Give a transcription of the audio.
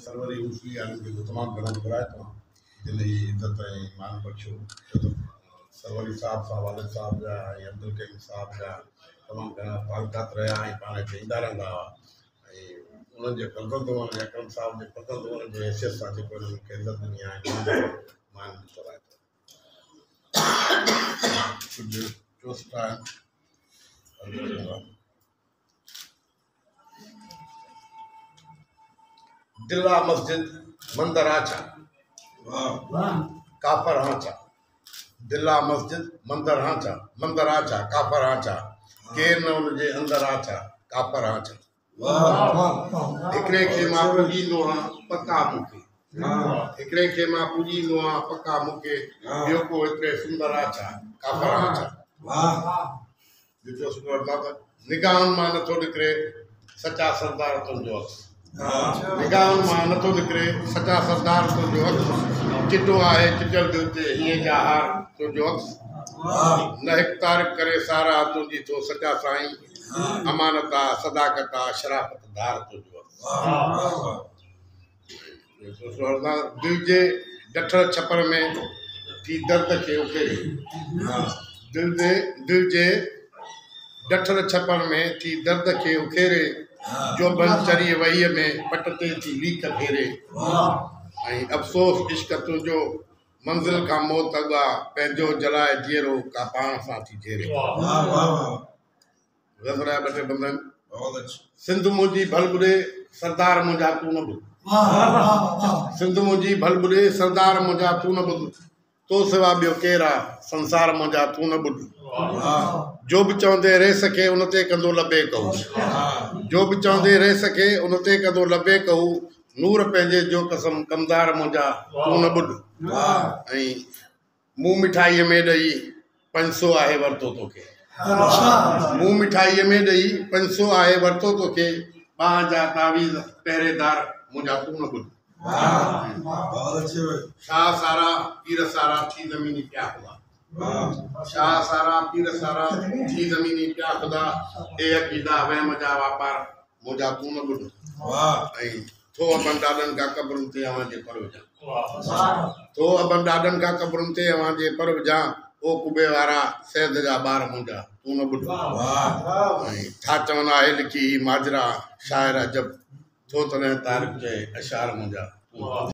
सरवरी उसली तमामु घणो घुराए थो दिल जी इज़त ऐं मान बख़्शो सरवरी साहब सां वालिद साहब जा ऐं अब्दुल करीम साहब जा तमामु घणा तालुकात रहिया ऐं पाण खे ईंदा रहंदा हुआ ऐं उन्हनि जे फर्ज़ंदनि अकरम साहब जे फर्ज़ंदनि जे हैसियत सां जेको इन्हनि खे इज़त ॾिनी आहे मान ॾिठो आहे कुझु चोस्ट आहिनि दिल्ला मस्जिद मंदर आचा काफर आचा दिल्ला मस्जिद मंदर आचा काफर आचा केर न उनजे अंदर आचा काफर आचा हिकिड़े खे मां पुॼींदो आहियां पका मूंखे हिकिड़े खे मां पुॼींदो आहियां पका मूंखे ॿियो को हिकिड़े सुंदर आचा काफर आचा निगाहनि मां नथो निकिरे सचा सरदार तुंहिंजो निगाहनि मां नथो निकिरे सचा सरदार तुंहिंजो अख़ु चिटो आहे चिटल दिलि ते हीअं जा हार तुंहिंजो अख़ु न हिकु तारीफ़ करे सारा तुंहिंजी तो सचा साईं अमानत आहे सदाकत आहे शराफ़त धार तुंहिंजो अख़ु दिलि जे डठल छपर में थी दर्द खे उखेरे दिलि जे डठल छपर में थी दर्द खे उखेरे जो बनचरी वहीअ में पट ते थी लीक फेरे ऐं अफ़सोस इश्क तुंहिंजो मंज़िल खां मौत अॻु आहे पंहिंजो जलाए जीअरो का पाण सां थी जेरे ॿ टे बंदनि सिंध मुंहिंजी भलबुॾे सरदार मुंहिंजा तूं न ॿुध सिंध मुंहिंजी भलबुॾे सरदार मुंहिंजा तूं न ॿुध तो सिवा ॿियो केरु आहे संसार मुंहिंजा तूं न ॿुध जो बि चवंदे रहे सके उन ते कंदो लबे कहू जो बि चवंदे रहे सके उन ते कंदो लबे कहू नूर पंहिंजे जो कसम कमदार मुंहिंजा तूं न ॿुध ऐं मूं मिठाईअ में ॾेई 500 आहे वरितो तोखे मूं मिठाईअ में ॾेई 500 आहे वरितो तोखे ॿाह जा तावीज़ पहिरेदार मुंहिंजा तूं न ॿुध शाह सारा पीर सारा थी ज़मीनी पिया हुआ शाह सारा पीर सारा थी ज़मीनी पिया ख़ुदा ए अक़ीदा वहम जा वापार मुंहिंजा तूं न ॿुध ऐं थो अबनि ॾाॾनि खां क़बरुनि ते अवां जे पर विझां थो अबनि ॾाॾनि खां क़बरुनि ते अवां जे पर विझां ओ कुबे वारा सैद जा ॿार मुंहिंजा तूं न ॿुध ऐं छा चवंदा आहे लिखी माजरा शाइर जब थो तॾहिं तारीफ़ चए अशार मुंहिंजा